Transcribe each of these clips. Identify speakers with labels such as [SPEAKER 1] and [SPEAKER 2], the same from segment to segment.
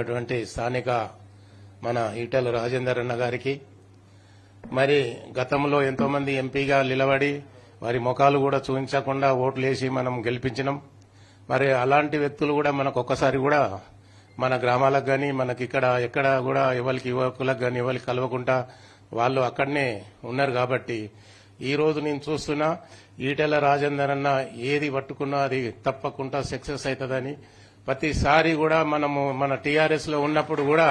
[SPEAKER 1] అటువంటి స్థానిక మన ఈటెల రాజేందర్ అన్న గారికి మరి గతంలో ఎంతో మంది ఎంపీగా నిలబడి వారి ముఖాలు కూడా చూపించకుండా ఓట్లేసి మనం గెలిపించినాం. మరి అలాంటి వ్యక్తులు కూడా మనకు ఒక్కసారి కూడా మన గ్రామాలకు గాని మనకి ఎక్కడ కూడా ఎవరికి యువకులకు గాని ఎవరికి కలవకుండా వాళ్ళు అక్కడనే ఉన్నారు. కాబట్టి ఈ రోజు నేను చూస్తున్నా ఈటెల రాజేందర్ అన్న ఏది పట్టుకున్నా అది తప్పకుండా సక్సెస్ అవుతుందని ప్రతిసారి కూడా మనము మన టీఆర్ఎస్ లో ఉన్నప్పుడు కూడా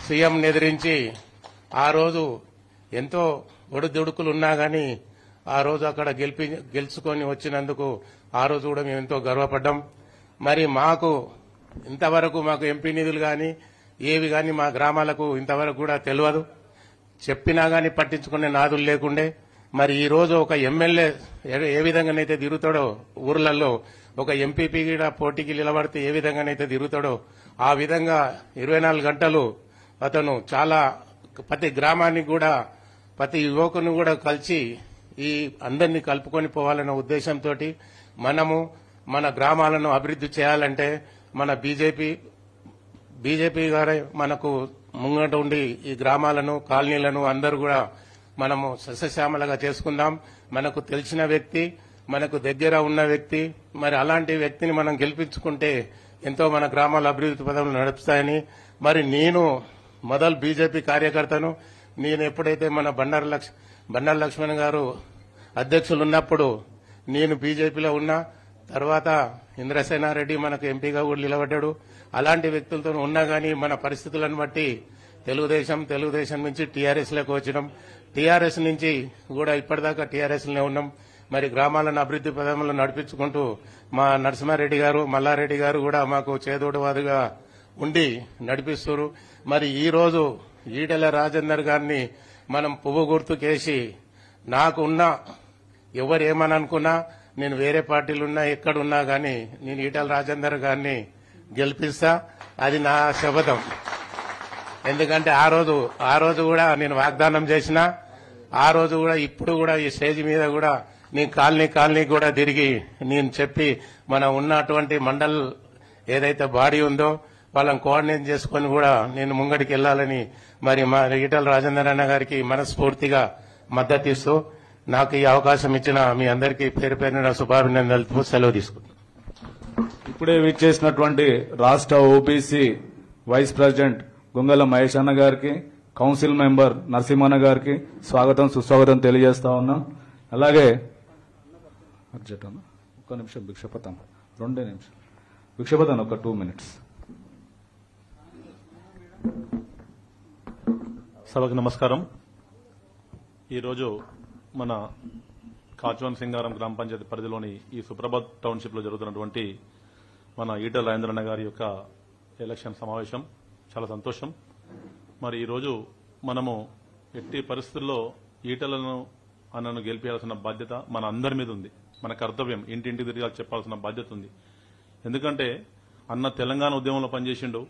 [SPEAKER 1] సీఎం ఎదిరించి ఆ రోజు ఎంతో ఒడిదుడుకులు ఉన్నా గానీ ఆ రోజు అక్కడ గెలుచుకొని వచ్చినందుకు ఆ రోజు కూడా మేము ఎంతో గర్వపడ్డాం. మరి ఇంతవరకు మాకు ఎంపీ నిధులు గాని ఏవి గాని మా గ్రామాలకు ఇంతవరకు కూడా తెలియదు. చెప్పినా గాని పట్టించుకునే నాదులు లేకుండే. మరి ఈ రోజు ఒక ఎమ్మెల్యే ఏ విధంగానైతే తిరుగుతాడో ఊర్లలో ఒక ఎంపీపీ కూడా పోటీకి నిలబడితే ఏ విధంగానైతే తిరుగుతాడో ఆ విధంగా 24 గంటలు అతను చాలా ప్రతి గ్రామానికి కూడా ప్రతి యువకుని కూడా కలిసి ఈ అందరినీ కలుపుకొని పోవాలనే ఉద్దేశంతో మనము మన గ్రామాలను అభివృద్ధి చేయాలంటే మన బీజేపీ గారే మనకు ముంగట ఉండి ఈ గ్రామాలను కాలనీలను అందరూ కూడా మనము సస్యశ్యామలుగా చేసుకుందాం. మనకు తెలిసిన వ్యక్తి, మనకు దగ్గర ఉన్న వ్యక్తి, మరి అలాంటి వ్యక్తిని మనం గెలిపించుకుంటే ఎంతో మన గ్రామాల అభివృద్ధి పదంలో నడుపుతాయని మరి నేను మొదలు బీజేపీ కార్యకర్తను. నేను ఎప్పుడైతే మన బండారు లక్ష్మణ్ గారు అధ్యక్షులు ఉన్నప్పుడు నేను బీజేపీలో ఉన్నా. తర్వాత ఇంద్రసేనారెడ్డి మనకు ఎంపీగా కూడా నిలబడ్డాడు. అలాంటి వ్యక్తులతో ఉన్నా గానీ మన పరిస్థితులను బట్టి తెలుగుదేశం నుంచి టీఆర్ఎస్ లోకి వచ్చినాం. టీఆర్ఎస్ నుంచి కూడా ఇప్పటిదాకా టీఆర్ఎస్ లోనే ఉన్నాం. మరి గ్రామాలను అభివృద్ధి పదంలో నడిపించుకుంటూ మా నరసింహారెడ్డి గారు, మల్లారెడ్డి గారు కూడా మాకు చేదోడువాదుగా ఉండి నడిపిస్తారు. మరి ఈ రోజు ఈటెల రాజేందర్ గారిని మనం పువ్వు గుర్తుకేసి నాకున్న ఎవరేమని అనుకున్నా నేను వేరే పార్టీలున్నా ఎక్కడున్నా గానీ నేను ఈటెల రాజేందర్ గారిని గెలిపిస్తా. అది నా శపథం. ఎందుకంటే ఆ రోజు కూడా నేను వాగ్దానం చేసిన. ఆ రోజు కూడా ఇప్పుడు కూడా ఈ స్టేజ్ మీద కూడా నేను కాలనీ కూడా తిరిగి నేను చెప్పి మన ఉన్నటువంటి మండల్ ఏదైతే బాడీ ఉందో వాళ్ళని కోఆర్డినేట్ చేసుకుని కూడా నేను ముంగడికి వెళ్లాలని మరి మా ఈటెల రాజేందర్ అన్న గారికి మనస్ఫూర్తిగా మద్దతు ఇస్తూ నాకు ఈ అవకాశం ఇచ్చిన మీ అందరికీ పేరు పేరున శుభాభినందనలు సెలవు తీసుకుంటున్నాను.
[SPEAKER 2] ఇప్పుడే విచ్చేసినటువంటి రాష్ట్ర ఓబీసీ వైస్ ప్రెసిడెంట్ గుంగల మహేష్ అన్న గారికి, కౌన్సిల్ మెంబర్ నరసింహన్న గారికి స్వాగతం సుస్వాగతం తెలియజేస్తా ఉన్నాం. అలాగే ఒక్క నిమిషం భిక్షపతం 2 నిమిషాలు భిక్షపతం ఒక 2 minutes.
[SPEAKER 3] సభకు నమస్కారం. ఈరోజు మన కాచవన్ సింగారం గ్రామ పంచాయతీ పరిధిలోని ఈ సుప్రభాత్ టౌన్షిప్ లో జరుగుతున్నటువంటి మన ఈటెల రాజేందర్ అన్న గారి యొక్క ఎలక్షన్ సమావేశం చాలా సంతోషం. మరి ఈరోజు మనము ఎట్టి పరిస్థితుల్లో ఈటెలను అన్నను గెలిపించాల్సిన బాధ్యత మన అందరి మీద ఉంది. మన కర్తవ్యం ఇంటింటి తిరిగి చెప్పాల్సిన బాధ్యత ఉంది. ఎందుకంటే అన్న తెలంగాణ ఉద్యమంలో పనిచేసిండు.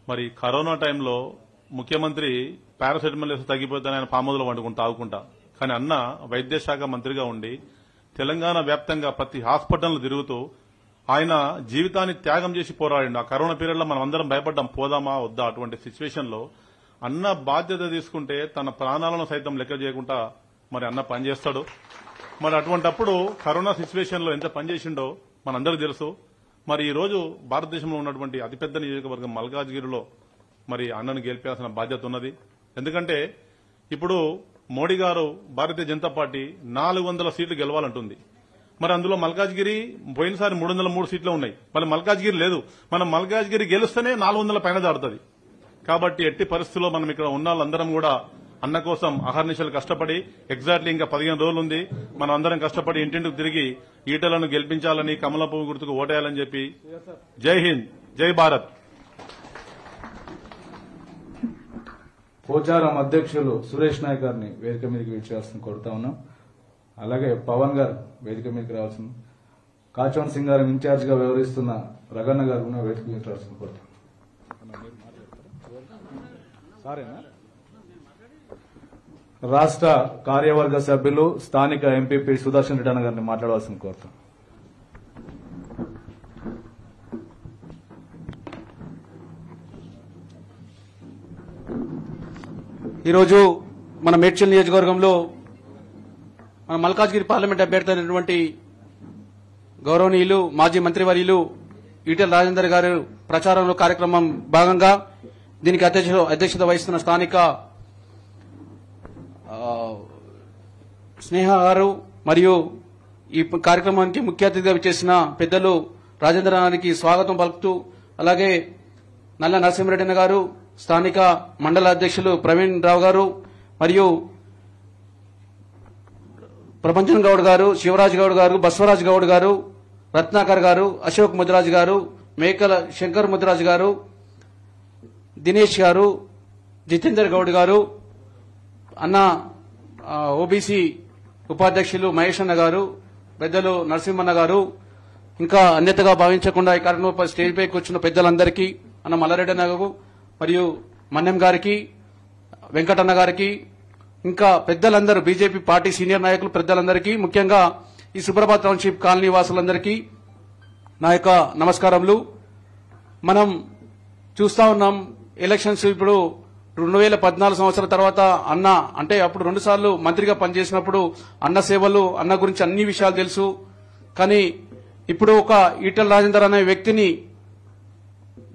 [SPEAKER 3] మరి కరోనా టైంలో ముఖ్యమంత్రి పారాసెటమాల్ వేస్తే తగ్గిపోతానని ఆయన పామోదులో వండుకుంటా ఆగుకుంటా. కానీ అన్న వైద్య శాఖ మంత్రిగా ఉండి తెలంగాణ వ్యాప్తంగా ప్రతి హాస్పిటల్ తిరుగుతూ ఆయన జీవితాన్ని త్యాగం చేసి పోరాడిండు. ఆ కరోనా పీరియడ్ లో మనం అందరం భయపడ్డాం, పోదామా వద్దా. అటువంటి సిచ్యువేషన్ లో అన్న బాధ్యత తీసుకుంటే తన ప్రాణాలను సైతం లెక్క చేయకుండా మరి అన్న పనిచేస్తాడు. మరి అటువంటప్పుడు కరోనా సిచ్యువేషన్ లో ఎంత పనిచేసిండో మనందరికీ తెలుసు. మరి ఈ రోజు భారతదేశంలో ఉన్నటువంటి అతిపెద్ద నియోజకవర్గం మల్కాజ్గిరిలో మరి అన్నను గెలిపాల్సిన బాధ్యత ఉన్నది. ఎందుకంటే ఇప్పుడు మోడీ గారు భారతీయ జనతా పార్టీ 400 సీట్లు గెలవాలంటుంది. మరి అందులో మల్కాజ్గిరి పోయినసారి 303 సీట్లు ఉన్నాయి. మళ్ళీ మల్కాజ్గిరి లేదు. మనం మల్కాజ్గిరి గెలుస్తేనే 400 పైన దాడుతుంది. కాబట్టి ఎట్టి పరిస్థితుల్లో మనం ఇక్కడ ఉన్న వాళ్ళందరం కూడా అన్న కోసం అహర్నిశలు కష్టపడి ఎగ్జాక్ట్లీ ఇంకా 15 రోజులు ఉంది. మనం అందరం కష్టపడి ఇంటింటికి తిరిగి ఈటెలను గెలిపించాలని, కమల పువ్వు గుర్తుకు ఓటేయాలని చెప్పి జై హింద్, జై భారత్.
[SPEAKER 2] పోచారం అధ్యక్షులు సురేష్ నాయక్ గారిని వేదిక మీదకి విచ్చేయాల్సిన కోరుతా ఉన్నాం. అలాగే పవన్ గారు వేదిక మీదకి రావాల్సిన, కాచవన్ సింగారం ఇన్ఛార్జ్ గా వ్యవహరిస్తున్న రగన్న గారు కూడా వేదిక మీదకి రావాల్సిన కోరుతాం. రాష్ట్ర కార్యవర్గ సభ్యులు స్థానిక ఎంపీపీ సుదర్శన్ రెడ్డి అన్న గారిని మాట్లాడవలసిన కోరుతాం.
[SPEAKER 4] ఈరోజు మన మేడ్చల్ నియోజకవర్గంలో మన మల్కాజ్గిరి పార్లమెంట్ అభ్యర్థి అయినటువంటి గౌరవనీయులు మాజీ మంత్రివర్యులు ఈటెల రాజేందర్ గారు ప్రచారంలో కార్యక్రమం భాగంగా దీనికి అధ్యక్షత వహిస్తున్న స్థానిక స్నేహ గారు మరియు ఈ కార్యక్రమానికి ముఖ్య అతిథిగా విచ్చేసిన పెద్దలు రాజేంద్ర గారికి స్వాగతం పలుకుతూ, అలాగే నల్ల నరసింహారెడ్డి గారు, స్థానిక మండల అధ్యక్షులు ప్రవీణ్ రావు గారు మరియు ప్రపంచన్ గౌడ్ గారు, శివరాజ్ గౌడ్ గారు, బసవరాజ్ గౌడ్ గారు, రత్నాకర్ గారు, అశోక్ ముద్రాజ్ గారు, మేకల శంకర్ ముద్రాజ్ గారు, దినేష్ గారు, జితేందర్ గౌడ్ గారు, అన్న ఓబీసీ ఉపాధ్యక్షులు మహేష్ అన్న గారు, పెద్దలు నరసింహన్న గారు, ఇంకా అన్యతగా భావించకుండా ఈ కార్యక్రమంపై స్టేజ్ పైకి వచ్చిన పెద్దలందరికీ, అన్న మల్లారెడ్డి అన్నకు మరియు మన్యం గారికి, వెంకటన్న గారికి, ఇంకా పెద్దలందరూ బీజేపీ పార్టీ సీనియర్ నాయకులు పెద్దలందరికీ, ముఖ్యంగా ఈ సుప్రభాత్ టౌన్షిప్ కాలనీ వాసులందరికీ నా యొక్క నమస్కారములు. మనం చూస్తా ఉన్నాం ఎలక్షన్స్ ఇప్పుడు 2014 సంవత్సరం తర్వాత అన్న అంటే అప్పుడు 2 సార్లు మంత్రిగా పనిచేసినప్పుడు అన్న సేవలు, అన్న గురించి అన్ని విషయాలు తెలుసు. కానీ ఇప్పుడు ఒక ఈటెల రాజేందర్ అనే వ్యక్తిని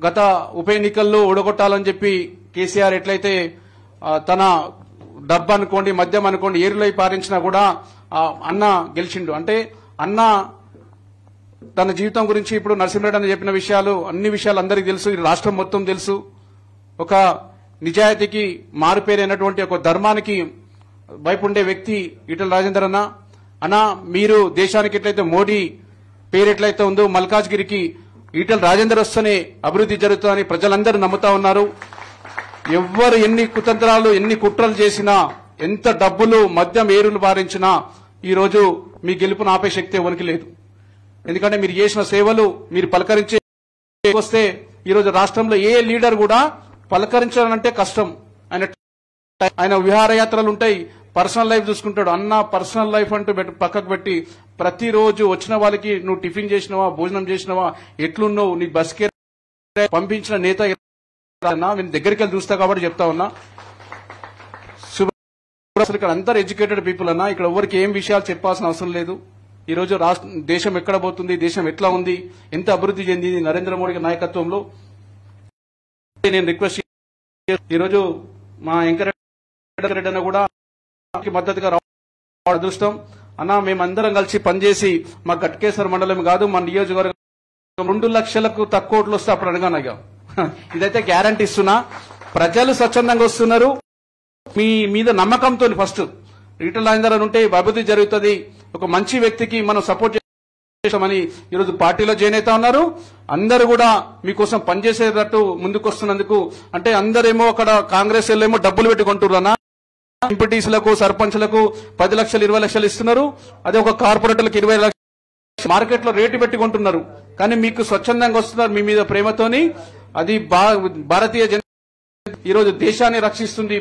[SPEAKER 4] గత ఉప ఎన్నికల్లో ఓడగొట్టాలని చెప్పి కేసీఆర్ ఎట్లయితే తన డబ్బు అనుకోండి, మద్యం అనుకోండి, ఏరులై పారించినా కూడా అన్న గెలిచిండు. అంటే అన్న తన జీవితం గురించి ఇప్పుడు నరసింహారెడ్డి అని చెప్పిన విషయాలు, అన్ని విషయాలు అందరికీ తెలుసు, ఈ రాష్ట్రం మొత్తం తెలుసు. ఒక నిజాయితీకి మారుపేరైనటువంటి ఒక ధర్మానికి వైపు ఉండే వ్యక్తి ఈటెల రాజేందర్ అన్న. అన్న, మీరు దేశానికి ఎట్లయితే మోడీ పేరు ఎట్లయితే ఉందో మల్కాజ్గిరికి ఈటెల రాజేందర్ వస్తేనే అభివృద్ధి జరుగుతుందని ప్రజలందరూ నమ్ముతా ఉన్నారు. ఎవ్వరు ఎన్ని కుతంత్రాలు, ఎన్ని కుట్రలు చేసినా, ఎంత డబ్బులు మద్యం ఏరులు పారించినా ఈరోజు మీ గెలుపును ఆపే శక్తి ఎవరికి లేదు. ఎందుకంటే మీరు చేసిన సేవలు, మీరు పలకరించే వస్తే ఈరోజు రాష్ట్రంలో ఏ లీడర్ కూడా పలకరించాలంటే కష్టం. ఆయన విహారయాత్రలు ఉంటాయి, పర్సనల్ లైఫ్ చూసుకుంటాడు. అన్న పర్సనల్ లైఫ్ అంటూ పక్కకు పెట్టి ప్రతిరోజు వచ్చిన వాళ్ళకి నువ్వు టిఫిన్ చేసినవా, భోజనం చేసినవా, ఎట్లున్నావు, నీ బస్కే పంపించిన నేత నేను దగ్గరికి వెళ్ళి చూస్తా కాబట్టి చెప్తా ఉన్నా. ఇక్కడ అందరు ఎడ్యుకేటెడ్ పీపుల్ అన్నా, ఇక్కడ ఎవరికి ఏం విషయాలు చెప్పాల్సిన అవసరం లేదు. ఈ రోజు దేశం ఎక్కడ పోతుంది, దేశం ఎట్లా ఉంది, ఎంత అభివృద్ధి చెందింది నరేంద్ర మోడీ నాయకత్వంలో. నేను రిక్వెస్ట్ ఈరోజు మా వెంకరెడ్డి అన్న కూడా మద్దతుగా రావడం అదృష్టం. అన్న, మేమందరం కలిసి పనిచేసి మా గట్కేశ్వర మండలం కాదు, మా నియోజకవర్గం 2 లక్షలకు తక్కువ ఓట్లు వస్తే అప్పుడు అడగానగా. ఇదైతే గ్యారంటీ ఇస్తున్నా. ప్రజలు స్వచ్ఛందంగా వస్తున్నారు, మీ మీద నమ్మకంతో. ఫస్ట్ ఈటెల రాజేందర్ ఉంటే అభివృద్ధి జరుగుతుంది, ఒక మంచి వ్యక్తికి మనం సపోర్ట్ చేస్తామని ఈరోజు పార్టీలో జాయిన్ అవుతా ఉన్నారు. అందరూ కూడా మీకోసం పనిచేసేటట్టు ముందుకు వస్తున్నందుకు. అంటే అందరేమో అక్కడ కాంగ్రెస్ ఏమో డబ్బులు పెట్టి కొంటున్నారన్నా, ఎంపీటీసీలకు, సర్పంచ్లకు 10 లక్షలు 20 లక్షలు ఇస్తున్నారు. అదే ఒక కార్పొరేటర్లకు 20 లక్షలు మార్కెట్ లో రేటు పెట్టి కొంటున్నారు. కానీ మీకు స్వచ్ఛందంగా వస్తున్నారు మీ మీద ప్రేమతోని. అది భారతీయ జనతా ఈరోజు దేశాన్ని రక్షిస్తుంది.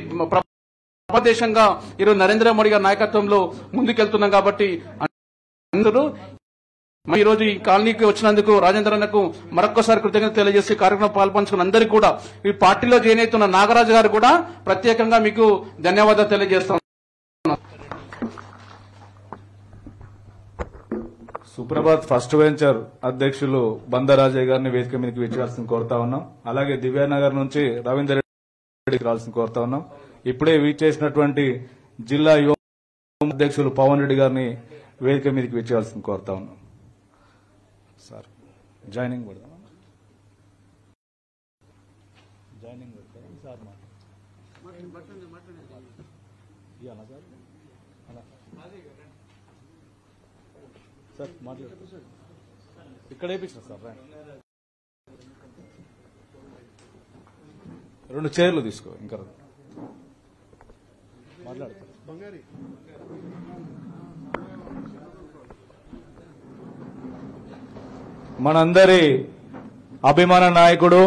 [SPEAKER 4] దేశంగా ఈరోజు నరేంద్ర మోడీ గారి నాయకత్వంలో ముందుకెళ్తున్నాం. కాబట్టి అందరూ ఈ రోజు ఈ కాలనీకి వచ్చినందుకు రాజేంద్ర అన్నకు మరొక్కసారి కృతజ్ఞత తెలియజేసి కార్యక్రమం పాల్పంచుకున్న అందరికీ కూడా, ఈ పార్టీలో జాయిన్ అవుతున్న నాగరాజు గారు కూడా ప్రత్యేకంగా మీకు ధన్యవాదాలు తెలియజేస్తాం.
[SPEAKER 2] సుప్రభాత్ ఫస్ట్ వెంచర్ అధ్యక్షులు బందరాజయ్య గారిని వేదిక మీదకి విచ్చాల్సింది కోరుతా ఉన్నాం. అలాగే దివ్యానగర్ నుంచి రవీందర్ రెడ్డికి రావాల్సింది కోరుతా ఉన్నాం. ఇప్పుడే విచ్చేసినటువంటి జిల్లా యువ అధ్యక్షులు పవన్ రెడ్డి గారిని వేదిక మీదకి విచ్చాల్సింది కోరుతా ఉన్నాం. సార్ జాయినింగ్ పెడదాం. సార్ మాట్లాడు, ఇక్కడ వేయించిన సార్ 2 చైర్లు తీసుకో. ఇంకా మాట్లాడతారు. మనందరి అభిమాన నాయకుడు,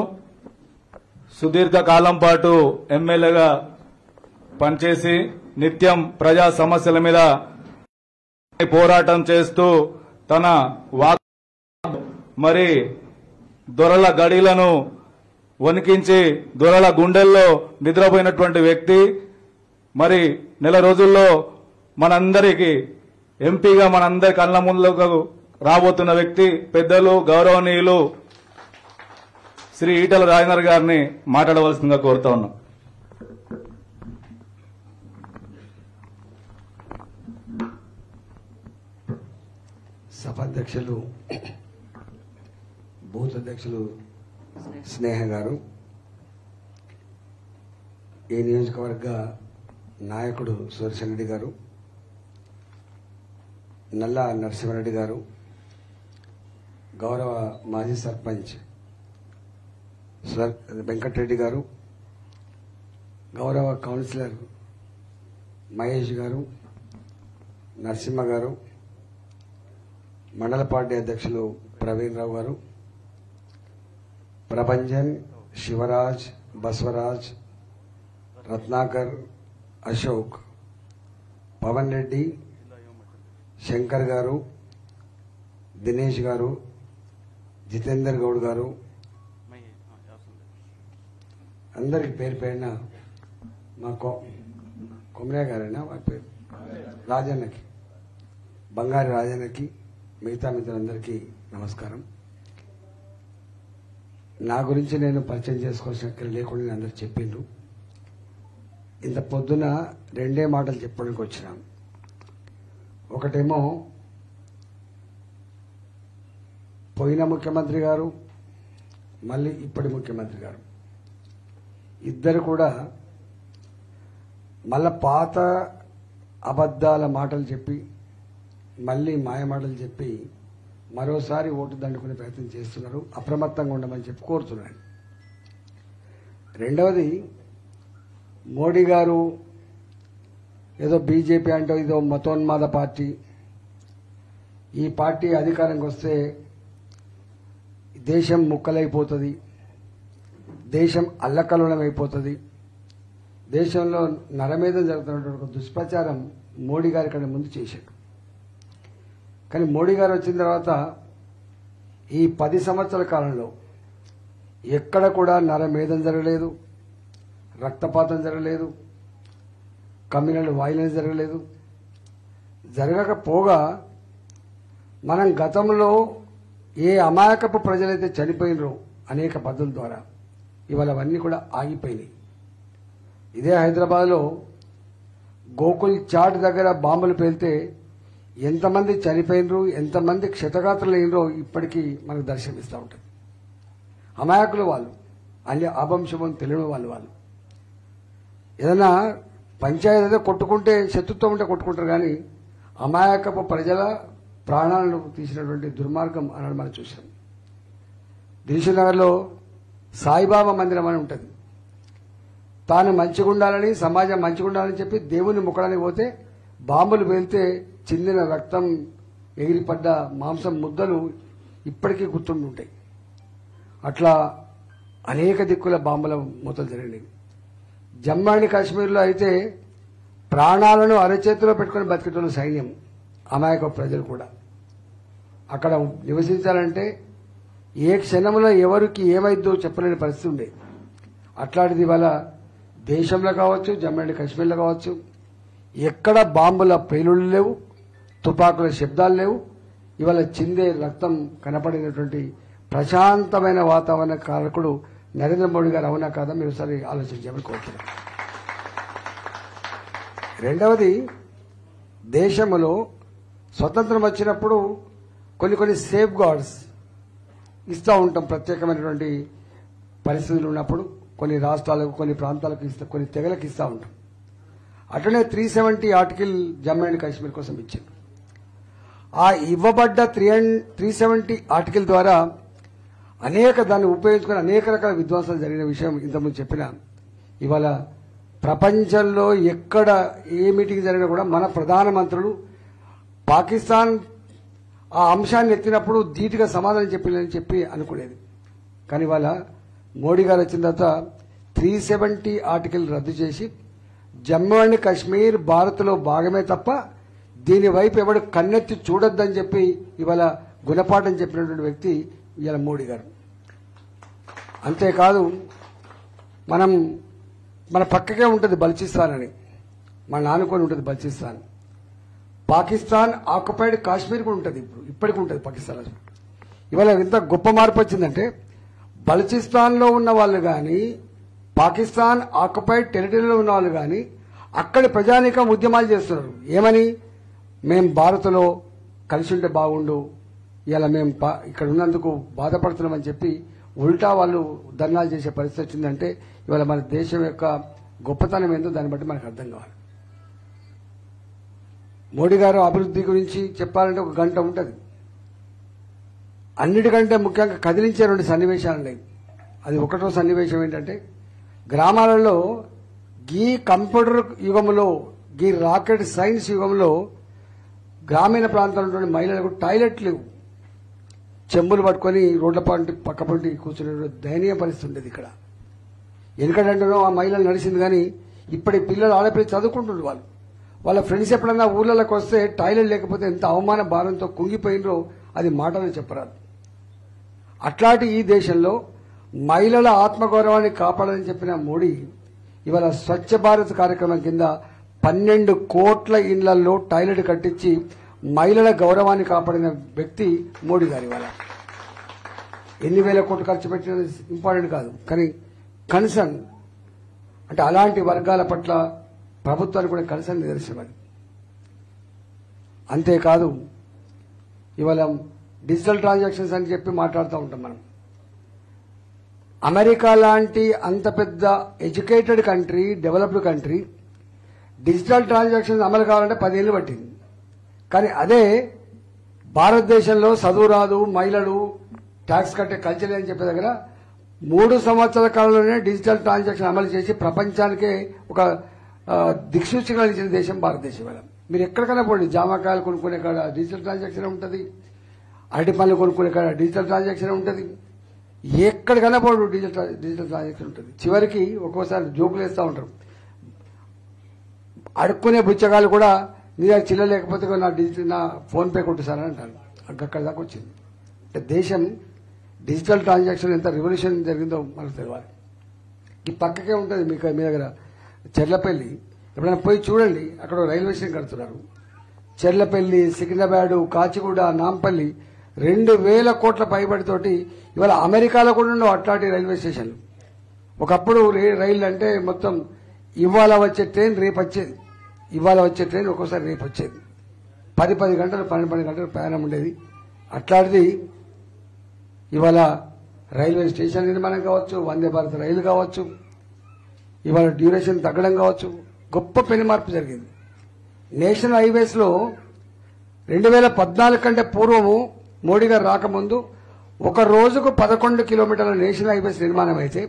[SPEAKER 2] సుదీర్ఘ కాలం పాటు ఎమ్మెల్యేగా పనిచేసి నిత్యం ప్రజా సమస్యల మీద పోరాటం చేస్తూ తన మరి దొరల గడిలను వణికించి దొరల గుండెల్లో నిద్రపోయినటువంటి వ్యక్తి మరి నెల రోజుల్లో మనందరికీ ఎంపీగా మనందరి కళ్ళ ముందుకు రాబోతున్న వ్యక్తి పెద్దలు గౌరవనీయులు శ్రీ ఈటల రాజేందర్ గారిని మాట్లాడవలసిందిగా కోరుతా ఉన్నాం.
[SPEAKER 5] సభాధ్యక్షులు బూత్ అధ్యక్షులు స్నేహ గారు, ఈ నియోజకవర్గ నాయకుడు సుదర్శన్ రెడ్డి గారు, నల్లా నరసింహారెడ్డి గారు, గౌరవ మాజీ సర్పంచ్ వెంకటరెడ్డి గారు, గౌరవ కౌన్సిలర్ మహేష్ గారు, నరసింహ గారు, మండల పార్టీ అధ్యక్షులు ప్రవీణ్ రావు గారు, ప్రభంజన్, శివరాజ్, బసవరాజ్, రత్నాకర్, అశోక్, పవన్ రెడ్డి, శంకర్ గారు, దినేష్ గారు, జితేందర్ గౌడ్ గారు, అందరికి పేరు పేరున మా కొమరయ్య గారైనా వారి పేరు రాజన్నకి, బంగారి రాజన్నకి, మిగతా మిత్రులందరికీ నమస్కారం. నా గురించి నేను పరిచయం చేసుకోవాల్సిన లేకుండా నేను అందరు చెప్పిండ్రు. ఇంత పొద్దున రెండే మాటలు చెప్పడానికి వచ్చినాను. ఒకటేమో పోయిన ముఖ్యమంత్రి గారు, మళ్ళీ ఇప్పటి ముఖ్యమంత్రి గారు ఇద్దరు కూడా మళ్ళా పాత అబద్ధాల మాటలు చెప్పి మళ్ళీ మాయ మాటలు చెప్పి మరోసారి ఓటు దండుకునే ప్రయత్నం చేస్తున్నారు. అప్రమత్తంగా ఉండమని చెప్పి కోరుతున్నాను. రెండవది, మోడీ గారు ఏదో బీజేపీ అంటే ఇదో మతోన్మాద పార్టీ, ఈ పార్టీ అధికారంకి వస్తే దేశం ముక్కలైపోతుంది, దేశం అల్లకల్లోలం అయిపోతుంది, దేశంలో నరమేధం జరుగుతున్నటువంటి ఒక దుష్ప్రచారం మోడీ గారి కంటే ముందు చేశాడు. కానీ మోడీ గారు వచ్చిన తర్వాత ఈ 10 సంవత్సరాల కాలంలో ఎక్కడ కూడా నరమేధం జరగలేదు, రక్తపాతం జరగలేదు, కమ్యూనల్ వైలెన్స్ జరగలేదు. జరగకపోగా మనం గతంలో ఏ అమాయకపు ప్రజలైతే చనిపోయినరో అనేక పద్ధతుల ద్వారా ఇవాళ అవన్నీ కూడా ఆగిపోయినాయి. ఇదే హైదరాబాద్లో గోకుల్ చాట్ దగ్గర బాంబులు పేలితే ఎంతమంది చనిపోయినరు, ఎంతమంది క్షతగాత్రులు అయినరో ఇప్పటికీ మనకు దర్శనమిస్తూ ఉంటుంది. అమాయకులు వాళ్ళు, అన్ని అభంశుభం తెలియని వాళ్ళు ఏదైనా పంచాయతీ ఏదో కొట్టుకుంటే శత్రుత్వం ఉంటే కొట్టుకుంటారు, కానీ అమాయకపు ప్రజల ప్రాణాలను తీసినటువంటి దుర్మార్గం అన్నది మనం చూసాం. దిల్షుక్ నగర్లో సాయిబాబా మందిరం అని ఉంటుంది. తాను మంచిగా ఉండాలని, సమాజం మంచిగా ఉండాలని చెప్పి దేవుని మొక్కడానికి పోతే బాంబులు పేలితే చిందిన రక్తం, ఎగిరిపడ్డ మాంసం ముద్దలు ఇప్పటికీ గుర్తుండుంటాయి. అట్లా అనేక దిక్కుల బాంబుల మూతలు జరిగినాయి. జమ్మూ అండ్ కాశ్మీర్లో అయితే ప్రాణాలను అరచేతిలో పెట్టుకుని బతికేటోళ్ళు సైన్యం, అమాయక ప్రజలు కూడా. అక్కడ నివసించాలంటే ఏ క్షణంలో ఎవరికి ఏమైద్దో చెప్పలేని పరిస్థితి ఉండేది. అట్లాంటిది ఇవాళ దేశంలో కావచ్చు, జమ్మూ అండ్ కాశ్మీర్లో కావచ్చు, ఎక్కడ బాంబుల పేలుళ్లు లేవు, తుపాకుల శబ్దాలు లేవు. ఇవాళ చిందే రక్తం కనపడినటువంటి ప్రశాంతమైన వాతావరణ కారకుడు నరేంద్ర మోడీ గారు అవునా కాదా మీరు ఒకసారి ఆలోచించామని కోరుతున్నాం. రెండవది, దేశంలో స్వతంత్రం వచ్చినప్పుడు కొన్ని సేఫ్ గార్డ్స్ ఇస్తూ ఉంటాం. ప్రత్యేకమైనటువంటి పరిస్థితులు ఉన్నప్పుడు కొన్ని రాష్ట్రాలకు, కొన్ని ప్రాంతాలకు కొన్ని తెగలకు ఇస్తూ ఉంటాం. అట్లనే 370 ఆర్టికల్ జమ్మూ అండ్ కాశ్మీర్ కోసం ఇచ్చింది. ఆ ఇవ్వబడ్డ 370 ఆర్టికల్ ద్వారా దాన్ని ఉపయోగించుకుని అనేక రకాల విధ్వంసాలు జరిగిన విషయం ఇంతకుముందు చెప్పిన. ఇవాళ ప్రపంచంలో ఎక్కడ ఏ మీటింగ్ జరిగినా కూడా మన ప్రధానమంత్రులు పాకిస్తాన్ ఆ అంశాన్ని ఎత్తినప్పుడు ధీటుగా సమాధానం చెప్పి అనుకునేది. కానీ ఇవాళ మోడీ గారు వచ్చిన తర్వాత 370 ఆర్టికల్ రద్దు చేసి జమ్మూ అండ్ కాశ్మీర్ భారత్లో భాగమే తప్ప దీని వైపు ఎవడు కన్నెత్తి చూడొద్దని చెప్పి ఇవాళ గుణపాఠం చెప్పినటువంటి వ్యక్తి ఇవాళ మోడీ గారు. అంతేకాదు మన పక్కకే ఉంటుంది బలూచిస్తాన్ అని, మన ఆనుకొని ఉంటుంది బలూచిస్తాన్. పాకిస్తాన్ ఆక్యుపైడ్ కాశ్మీర్ కూడా ఉంటుంది, ఇప్పటికి ఉంటుంది పాకిస్తాన్. ఇవాళ ఎంత గొప్ప మార్పు వచ్చిందంటే బలూచిస్తాన్లో ఉన్న వాళ్ళు కానీ, పాకిస్తాన్ ఆక్యుపైడ్ టెరిటరీలో ఉన్న వాళ్ళు కానీ అక్కడి ప్రజానీకం ఉద్యమాలు చేస్తున్నారు. ఏమని? మేం భారత్లో కలిసి ఉంటే బాగుండు, ఇలా మేము ఇక్కడ ఉన్నందుకు బాధపడుతున్నామని చెప్పి ఉల్టా వాళ్ళు ధర్నాలు చేసే పరిస్థితి వచ్చిందంటే ఇవాళ మన దేశం యొక్క గొప్పతనం ఏందో దాన్ని బట్టి మనకు అర్థం కావాలి. మోడీ గారు అభివృద్ధి గురించి చెప్పాలంటే ఒక గంట ఉంటుంది. అన్నిటికంటే ముఖ్యంగా కదిలించే 2 సన్నివేశాలు ఉన్నాయి. అది ఒకటో సన్నివేశం ఏంటంటే గ్రామాలలో గీ కంప్యూటర్ యుగంలో, గీ రాకెట్ సైన్స్ యుగంలో గ్రామీణ ప్రాంతాల్లో మహిళలకు టాయిలెట్ లేవు. చెంబులు పట్టుకొని రోడ్ల పక్క పంటి కూర్చునే దయనీయ పరిస్థితి ఉండేది ఇక్కడ. ఎందుకంటే ఆ మహిళలు నడిచింది కానీ ఇప్పటి పిల్లలు ఆడపిల్లలు చదువుకుంటున్నారు. వాళ్ళ ఫ్రెండ్స్ ఎప్పుడన్నా ఊళ్ళలోకి వస్తే టాయిలెట్ లేకపోతే ఎంత అవమాన భారంతో కుంగిపోయినరో అది మాటలు చెప్పరాదు. అట్లాంటి ఈ దేశంలో మహిళల ఆత్మగౌరవాన్ని కాపాడాలని చెప్పిన మోడీ ఇవాళ స్వచ్ఛ భారత్ కార్యక్రమం కింద 12 కోట్ల ఇళ్లలో టాయిలెట్ కట్టించి మహిళల గౌరవాన్ని కాపాడిన వ్యక్తి మోడీ గారు. ఇవాళ ఎన్ని వేల కోట్లు ఖర్చు పెట్టినది ఇంపార్టెంట్ కాదు, కానీ కన్సర్న్ అంటే అలాంటి వర్గాల పట్ల ప్రభుత్వానికి కూడా కన్సర్న్ నిదర్శనం అది. అంతేకాదు ఇవాళ డిజిటల్ ట్రాన్సాక్షన్స్ అని చెప్పి మాట్లాడుతూ ఉంటాం మనం. అమెరికా లాంటి అంత పెద్ద educated country, developed country digital transactions అమలు కావాలంటే 10 ఏళ్లు పట్టింది. కానీ అదే భారతదేశంలో చదువు రాదు, మహిళలు ట్యాక్స్ కట్టే కల్చర్ అని చెప్పే దగ్గర 3 సంవత్సరాల కాలంలోనే డిజిటల్ ట్రాన్సాక్షన్ అమలు చేసి ప్రపంచానికే ఒక దిక్సూచిగా ఇచ్చిన దేశం భారతదేశం. వల్ల మీరు ఎక్కడికైనా పోండి, జామకాయలు కొనుక్కునే కాడ డిజిటల్ ట్రాన్సాక్షన్ ఉంటుంది, అరటి పనులు కొనుక్కునే కాడ డిజిటల్ ట్రాన్సాక్షన్ ఉంటుంది, ఎక్కడికైనా పోడు డిజిటల్ ట్రాన్సాక్షన్ ఉంటుంది. చివరికి ఒక్కోసారి జోకులు వేస్తూ ఉంటారు. అడుక్కునే బుచ్చగాళ్ళు కూడా నీ దగ్గర చిల్లర లేకపోతే నా ఫోన్ పే కొట్టిస్తారని అంటారు. అక్కడ దాకా వచ్చింది. అంటే దేశం డిజిటల్ ట్రాన్సాక్షన్ ఎంత రెవల్యూషన్ జరిగిందో మనకు తెలియాలి. ఈ పక్కకే ఉంటుంది మీ దగ్గర చెర్లపల్లి. ఎప్పుడైనా పోయి చూడండి, అక్కడ రైల్వే స్టేషన్ కడుతున్నారు. చెర్లపల్లి, సికింద్రాబాద్, కాచిగూడ, నాంపల్లి 2000 కోట్ల పైబడితోటి ఇవాళ అమెరికాలో కూడా ఉండవు అట్లాంటి రైల్వే స్టేషన్లు. ఒకప్పుడు రైళ్లు అంటే మొత్తం ఇవాళ వచ్చే ట్రైన్ రేపు వచ్చేది, ఇవాళ వచ్చే ట్రైన్ ఒక్కోసారి రేపు వచ్చేది. 10 గంటలు 12 గంటలు ప్రయాణం ఉండేది. అట్లాంటిది ఇవాళ రైల్వే స్టేషన్ నిర్మాణం కావచ్చు, వందే భారత్ రైలు కావచ్చు, ఇవాళ డ్యూరేషన్ తగ్గడం కావచ్చు, గొప్ప పెను మార్పు జరిగింది. నేషనల్ హైవేస్ లో 2014 కంటే పూర్వము మోడీ గారు రాకముందు ఒక రోజుకు 11 కిలోమీటర్ల నేషనల్ హైవేస్ నిర్మాణం అయితే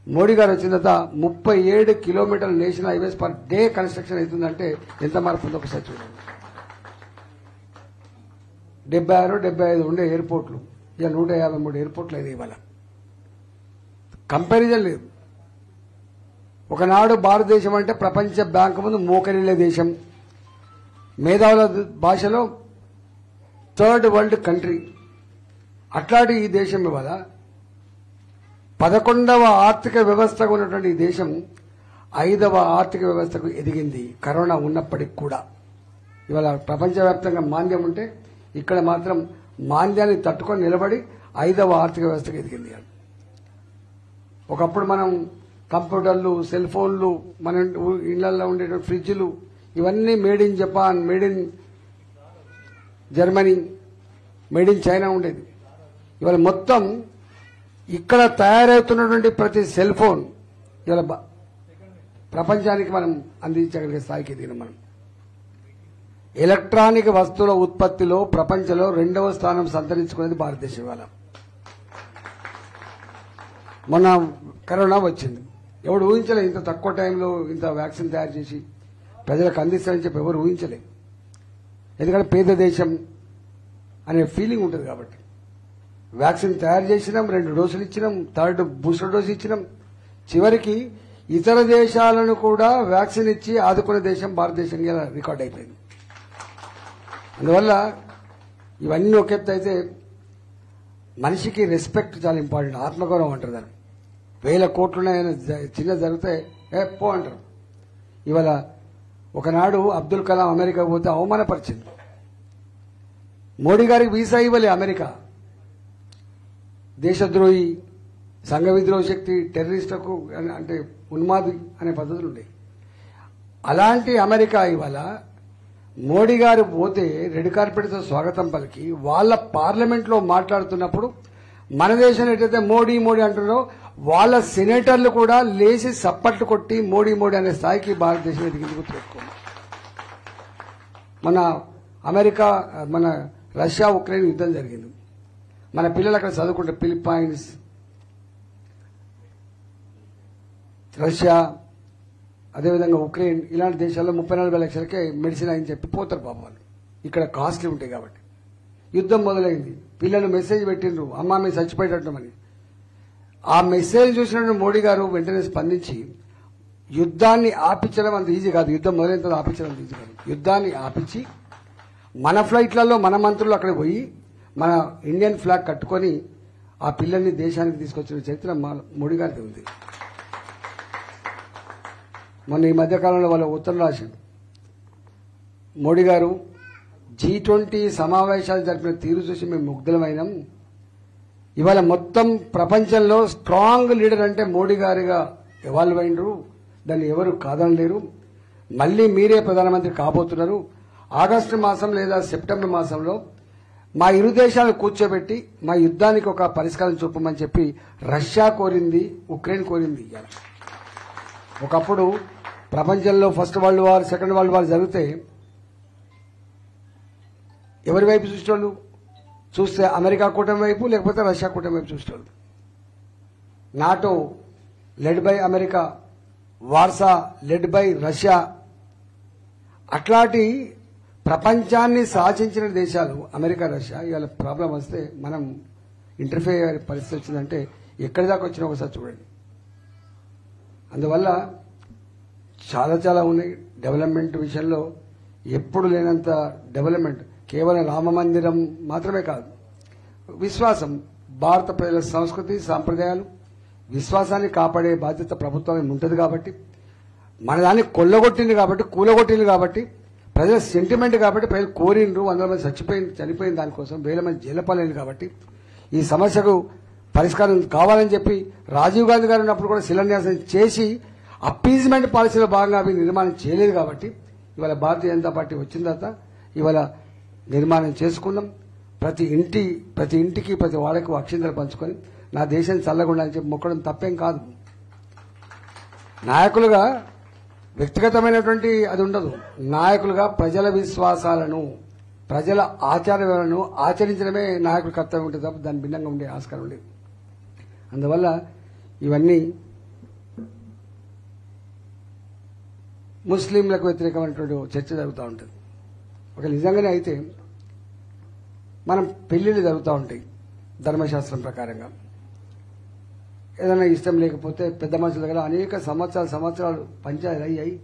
[SPEAKER 5] మోడీ గారు వచ్చిన తర్వాత 37 కిలోమీటర్ల national highways per day construction అవుతుందంటే ఎంత మార్పు ఉందో ఒకసారి చూడండి. 76, 75 ఉండే ఎయిర్పోర్ట్లు ఇక 153 ఎయిర్పోర్ట్లు అయితే ఇవాళ కంపారిజన్ లేదు. ఒకనాడు భారతదేశం అంటే ప్రపంచ బ్యాంకు ముందు మోకరిల్లే దేశం, మేధావుల భాషలో 3rd వరల్డ్ కంట్రీ. అట్లాంటి ఈ దేశం ఇవాళ 11వ ఆర్థిక వ్యవస్థగా ఉన్నటువంటి ఈ దేశం 5వ ఆర్థిక వ్యవస్థకు ఎదిగింది. కరోనా ఉన్నప్పటికీ కూడా ఇవాళ ప్రపంచవ్యాప్తంగా మాంద్యం ఉంటే ఇక్కడ మాత్రం మాంద్యాన్ని తట్టుకొని నిలబడి 5వ ఆర్థిక వ్యవస్థకు ఎదిగింది. ఒకప్పుడు మనం కంప్యూటర్లు, సెల్ ఫోన్లు, మన ఇళ్లలో ఉండే ఫ్రిడ్జ్లు ఇవన్నీ made in Japan, made in Germany, made in China ఉండేది. ఇవాళ మొత్తం ఇక్కడ తయారవుతున్నటువంటి ప్రతి సెల్ ఫోన్ ఇవాళ ప్రపంచానికి మనం అందించగలిగే స్థాయికి ఎదిగిన మనం. ఎలక్ట్రానిక్ వస్తువుల ఉత్పత్తిలో ప్రపంచంలో 2వ స్థానం సంతరించుకునేది భారతదేశం. ఇవాళ మొన్న కరోనా వచ్చింది, ఎవడు ఊహించలే ఇంత తక్కువ టైంలో ఇంత వ్యాక్సిన్ తయారు చేసి ప్రజలకు అందిస్తారని చెప్పి ఎవరు ఊహించలే. ఎందుకంటే పేద దేశం అనే ఫీలింగ్ ఉంటుంది కాబట్టి వ్యాక్సిన్ తయారు చేసినాం, 2 డోసులు ఇచ్చినాం, 3rd బూస్టర్ డోసు ఇచ్చినాం. చివరికి ఇతర దేశాలను కూడా వ్యాక్సిన్ ఇచ్చి ఆదుకునే దేశం భారతదేశం రికార్డ్ అయిపోయింది. అందువల్ల ఇవన్నీ ఒక ఎత్తు అయితే మనిషికి రెస్పెక్ట్ చాలా ఇంపార్టెంట్, ఆత్మగౌరవం అంటారు దాన్ని. వేల కోట్లున్నాయని చిన్న జరిగితే పో అంటారు. ఇవాళ ఒకనాడు అబ్దుల్ కలాం అమెరికా పోతే అవమానపరిచింది. మోడీ గారికి వీసా ఇవ్వలే అమెరికా. దేశద్రోహి, సంఘ విద్రోహ శక్తి, టెర్రరిస్టులకు అంటే ఉన్మాది అనే పద్ధతులు ఉండేవి. అలాంటి అమెరికా ఇవాళ మోడీ గారు పోతే రెడ్ కార్పెట్తో స్వాగతం పలికి వాళ్ళ పార్లమెంట్లో మాట్లాడుతున్నప్పుడు మన దేశం ఎట్లయితే మోడీ మోడీ అంటున్నారో వాళ్ళ సెనేటర్లు కూడా లేచి సప్పట్లు కొట్టి మోడీ మోడీ అనే స్థాయికి భారతదేశం ఎదిగింది. గుర్తుపెట్టుకోండి. మన అమెరికా, మన రష్యా ఉక్రెయిన్ యుద్ధం జరిగింది. మన పిల్లలు అక్కడ చదువుకుంటే ఫిలిప్పైన్స్, రష్యా, అదేవిధంగా ఉక్రెయిన్ ఇలాంటి దేశాల్లో 34 లక్షలకే మెడిసిన్ అని చెప్పి పోతారు పాపం వాళ్ళు. ఇక్కడ కాస్ట్లీ ఉంటాయి కాబట్టి యుద్ధం మొదలైంది. పిల్లలు మెసేజ్ పెట్టిండ్రు, అమ్మా మేము చచ్చిపోయేటట్టమని. ఆ మెసేజ్ చూసినట్టు మోడీ గారు వెంటనే స్పందించి యుద్ధాన్ని ఆపించడం అంత ఈజీ కాదు. యుద్ధం మొదలైన తర్వాత ఆపించడం అంత ఈజీ కాదు. యుద్ధాన్ని ఆపించి మన ఫ్లైట్లలో మన మంత్రులు అక్కడ పోయి మన ఇండియన్ ఫ్లాగ్ కట్టుకొని ఆ పిల్లల్ని దేశానికి తీసుకొచ్చిన చరిత్ర మోడీ గారికి ఉంది. మొన్న ఈ మధ్యకాలంలో వాళ్ళ ఉత్తరం రాశాడు మోడీ గారు, G20 సమావేశాలు జరిపిన తీరు చూసి మేము ముగ్ధులమైనాం. ఇవాళ మొత్తం ప్రపంచంలో స్ట్రాంగ్ లీడర్ అంటే మోడీ గారిగా ఎవాల్వ్ అయినరు, దాన్ని ఎవరు కాదనలేరు. మళ్లీ మీరే ప్రధానమంత్రి కాబోతున్నారు. ఆగస్టు మాసం లేదా సెప్టెంబర్ మాసంలో మా ఇరు దేశాలను కూర్చోబెట్టి మా యుద్ధానికి ఒక పరిష్కారం చూపమని చెప్పి రష్యా కోరింది, ఉక్రెయిన్ కోరింది. ఒకప్పుడు ప్రపంచంలో first world war, second world war జరిగితే ఎవరి వైపు చూసేవాళ్ళు? చూస్తే అమెరికా కూటమి వైపు, లేకపోతే రష్యా కూటమి వైపు చూసేవాళ్ళు. NATO led by America, Warsaw led by Russia. అట్లాంటి ప్రపంచాన్ని శాసించిన దేశాలు అమెరికా, రష్యా. ఇవాళ ప్రాబ్లం వస్తే మనం ఇంటర్ఫేర్ అయ్యే పరిస్థితి వచ్చిందంటే ఎక్కడి దాకా వచ్చినా ఒకసారి చూడండి. అందువల్ల చాలా చాలా ఉన్నాయి. డెవలప్మెంట్ విషయంలో ఎప్పుడు లేనంత డెవలప్మెంట్. కేవలం రామ మందిరం మాత్రమే కాదు, విశ్వాసం. భారత ప్రజల సంస్కృతి, సాంప్రదాయాలు, విశ్వాసాన్ని కాపాడే బాధ్యత ప్రభుత్వం ఉంటుంది. కాబట్టి మన దాన్ని కొల్లగొట్టింది కాబట్టి, కూలగొట్టింది కాబట్టి, ప్రజల సెంటిమెంట్ కాబట్టి, ప్రజలు కోరిండ్రు, 100 మంది చనిపోయిన దానికోసం, వేల మంది జైలుపాలైంది కాబట్టి ఈ సమస్యకు పరిష్కారం కావాలని చెప్పి రాజీవ్ గాంధీ గారు ఉన్నప్పుడు కూడా శిలాన్యాసం చేసి అప్పీజ్మెంట్ పాలసీలో భాగంగా అవి నిర్మాణం చేయలేదు. కాబట్టి ఇవాళ భారతీయ జనతా పార్టీ వచ్చిన తర్వాత ఇవాళ నిర్మాణం చేసుకున్నాం. ప్రతి ఇంటికి ప్రతి వాళ్ళకు అక్షింతలు పంచుకొని నా దేశం చల్లగుండాలని చెప్పి మొక్కడం తప్పేం కాదు. నాయకులుగా వ్యక్తిగతమైనటువంటి అది ఉండదు. నాయకులుగా ప్రజల విశ్వాసాలను, ప్రజల ఆచారాలను ఆచరించడమే నాయకుడి కర్తవ్యం ఉంటుంది తప్ప దాని భిన్నంగా ఉండే ఆస్కారం లేదు. అందువల్ల ఇవన్నీ ముస్లింలకు వ్యతిరేకమైనటువంటి చర్చ జరుగుతూ ఉంటుంది. ఒక నిజంగానే అయితే మనం పెళ్లిళ్ళు జరుగుతూ ఉంటాయి ధర్మశాస్త్రం ప్రకారంగా. ఏదైనా ఇష్టం లేకపోతే పెద్ద మనుషుల దగ్గర అనేక సంవత్సరాలు పంచాయతీ అయ్యాయి,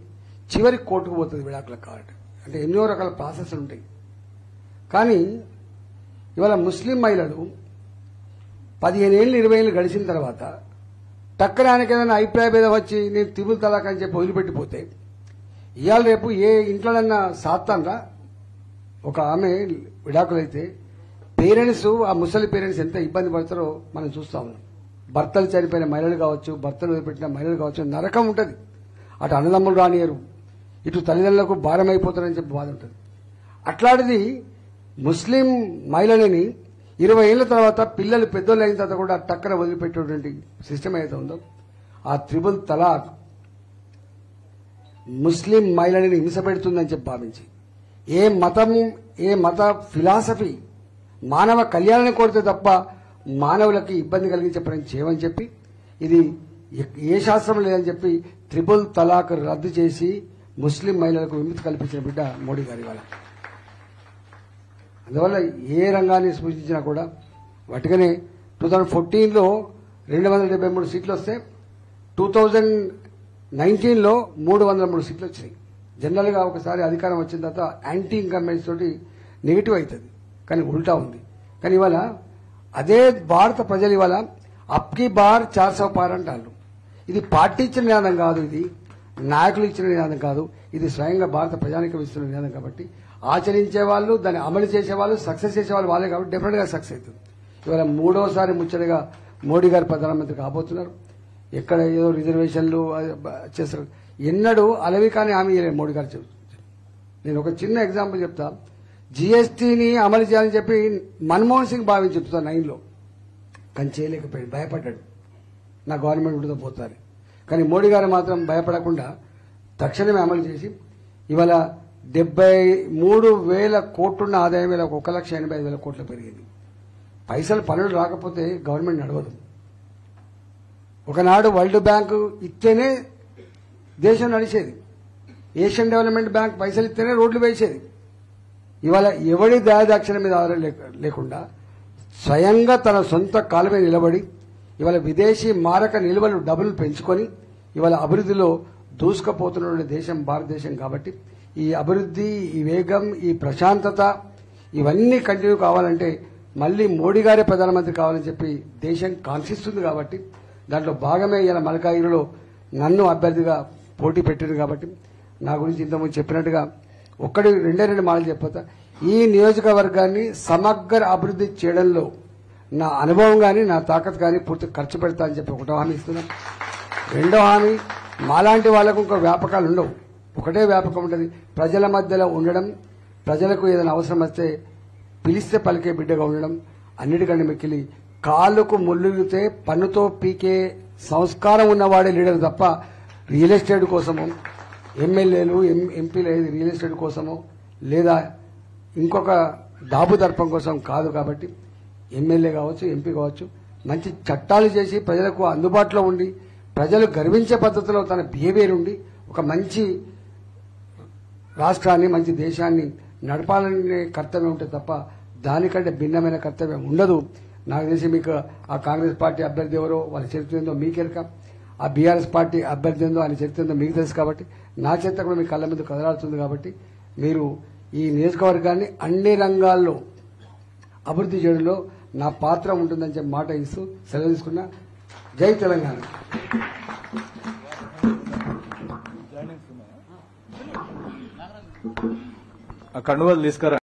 [SPEAKER 5] చివరికి కోర్టుకు పోతుంది విడాకులకు కాబట్టి. అంటే ఎన్నో రకాల ప్రాసెస్లు ఉంటాయి. కానీ ఇవాళ ముస్లిం మహిళలు 15 ఏళ్ళు 20 ఏళ్ళు గడిచిన తర్వాత టక్కన ఆయనకి ఏదైనా అభిప్రాయ భేదం వచ్చి నేను తిరుమల తలాక్ అని చెప్పి వదిలిపెట్టిపోతే ఇవాళ రేపు ఏ ఇంట్లోనన్నా సాత్తాన్రా? ఒక ఆమె విడాకులైతే పేరెంట్స్, ఆ ముసలి పేరెంట్స్ ఎంత ఇబ్బంది పడతారో మనం చూస్తా ఉన్నాం. భర్తలు చనిపోయిన మహిళలు కావచ్చు, భర్తలు వదిలిపెట్టిన మహిళలు కావచ్చు, నరకం ఉంటుంది. అటు అన్నదమ్ములు రానియరు, ఇటు తల్లిదండ్రులకు భారం అయిపోతారని చెప్పి బాధ ఉంటుంది. అట్లాంటిది ముస్లిం మహిళలని 20 ఏళ్ల తర్వాత పిల్లలు పెద్దోళ్ళు అయిన తర్వాత కూడా టక్కన వదిలిపెట్టేటువంటి సిస్టమ్ ఏదైతే ఉందో ఆ త్రిబుల్ తలాక్ ముస్లిం మహిళని హింసపెడుతుందని చెప్పి భావించి ఏ మత ఫిలాసఫీ మానవ కళ్యాణాన్ని కోరితే తప్ప మానవులకి ఇబ్బంది కలిగించే పని చేయమని చెప్పి, ఇది ఏ శాస్త్రం లేదని చెప్పి త్రిబుల్ తలాక్ రద్దు చేసి ముస్లిం మహిళలకు విముక్తి కల్పించిన బిడ్డ మోడీ గారి వాళ్ళ. అందువల్ల ఏ రంగాన్ని సూచించినా కూడా వాటికనే 2014లో 273 సీట్లు వస్తే 2019లో 303 సీట్లు వచ్చినాయి. జనరల్గా ఒకసారి అధికారం వచ్చిన తర్వాత యాంటీ ఇన్కంబెన్స్ తోటి నెగిటివ్ అవుతుంది, కానీ ఉల్టా ఉంది. కానీ ఇవాళ అదే భారత ప్రజలు ఇవాళ అప్కి బార్ 400 పార్ అంటారు. ఇది పార్టీ ఇచ్చిన నినాదం కాదు, ఇది నాయకులు ఇచ్చిన నినాదం కాదు, ఇది స్వయంగా భారత ప్రజానికం ఇస్తున్న నినాదం. కాబట్టి ఆచరించే వాళ్ళు, దాన్ని అమలు చేసేవాళ్ళు, సక్సెస్ చేసేవాళ్ళు వాళ్ళే కాబట్టి డెఫినెట్ గా సక్సెస్ అవుతుంది. ఇవాళ 3వసారి ముచ్చటగా మోడీ గారు ప్రధానమంత్రి కాబోతున్నారు. ఎక్కడ ఏదో రిజర్వేషన్లు చేస్తారు, ఎన్నడూ అలవి కానీ హామీ ఇవ్వలేదు మోడీ గారు చెబుతున్నారు. నేను ఒక చిన్న ఎగ్జాంపుల్ చెప్తా. జీఎస్టీని అమలు చేయాలని చెప్పి మన్మోహన్ సింగ్ భావించి చెప్తాను 9లో, కానీ చేయలేకపోయాడు, భయపడ్డాడు, నా గవర్నమెంట్ ఉంటుందో పోతారు. కానీ మోడీ గారు మాత్రం భయపడకుండా తక్షణమే అమలు చేసి ఇవాళ 73,000 కోట్లున్న ఆదాయం వేల 1,85,000 కోట్లు పెరిగింది. పైసలు పనులు రాకపోతే గవర్నమెంట్ నడవదు. ఒకనాడు వరల్డ్ బ్యాంక్ ఇస్తేనే దేశం నడిచేది, ఏషియన్ డెవలప్మెంట్ బ్యాంక్ పైసలు ఇస్తేనే రోడ్లు వేసేది. ఇవాళ ఎవడి దయాదాక్షిణ్యం మీద ఆధారం లేకుండా స్వయంగా తన సొంత కాలు మీద నిలబడి ఇవాళ విదేశీ మారక నిల్వలు డబ్బులు పెంచుకొని ఇవాళ అభివృద్ధిలో దూసుకుపోతున్న దేశం భారతదేశం. కాబట్టి ఈ అభివృద్ధి, ఈ వేగం, ఈ ప్రశాంతత ఇవన్నీ కంటిన్యూ కావాలంటే మళ్లీ మోడీ గారే ప్రధానమంత్రి కావాలని చెప్పి దేశం కాంక్షిస్తుంది. కాబట్టి దాంట్లో భాగమే ఇలా మల్కాగిరిలో నన్ను అభ్యర్థిగా పోటీ పెట్టారు. కాబట్టి నా గురించి ఇంతకుముందు చెప్పినట్టుగా రెండే మాటలు చెప్పతా. ఈ నియోజకవర్గాన్ని సమగ్ర అభివృద్ధి చేయడంలో నా అనుభవం కానీ నా తాకత్ కానీ పూర్తి ఖర్చు పెడతా అని చెప్పి ఒకటో హామీ ఇస్తున్నాం. రెండో హామీ, మాలాంటి వాళ్లకు ఇంకో వ్యాపకాలు ఉండవు, ఒకటే వ్యాపకం ఉంటుంది, ప్రజల మధ్యలో ఉండడం, ప్రజలకు ఏదైనా అవసరం వస్తే పిలిస్తే పలికే బిడ్డగా ఉండడం. అన్నిటికంటే మిక్కిలి కాళ్ళకు ముళ్ళుగితే పన్నుతో పీకే సంస్కారం ఉన్నవాడే లీడర్ తప్ప రియల్ ఎస్టేట్ కోసమో, ఎమ్మెల్యేలు ఎంపీలు రియల్ ఎస్టేట్ కోసమో లేదా ఇంకొక డాబు దర్పం కోసం కాదు. కాబట్టి ఎమ్మెల్యే కావచ్చు, ఎంపీ కావచ్చు, మంచి చట్టాలు చేసి ప్రజలకు అందుబాటులో ఉండి ప్రజలు గర్వించే పద్ధతిలో తన బిహేవియర్ ఉండి ఒక మంచి రాష్ట్రాన్ని, మంచి దేశాన్ని నడపాలనే కర్తవ్యం ఉంటుంది తప్ప దానికంటే భిన్నమైన కర్తవ్యం ఉండదు. నాకు తెలిసి మీకు ఆ కాంగ్రెస్ పార్టీ అభ్యర్థి ఎవరో వాళ్ళ చరిత్ర ఏందో మీకెరక, ఆ బీఆర్ఎస్ పార్టీ అభ్యర్థి ఏందో ఆయన చరిత్ర ఏందో మీకు తెలుసు. కాబట్టి నా చరిత్ర కూడా మీ కళ్ళ మీద కదలాడుతుంది. కాబట్టి మీరు ఈ నియోజకవర్గాన్ని అన్ని రంగాల్లో అభివృద్ధి చేయడంలో నా పాత్ర ఉంటుందని చెప్పి మాట ఇస్తూ సెలవు తీసుకున్నా. జై తెలంగాణ.
[SPEAKER 2] కండువాలు తీసుకురా.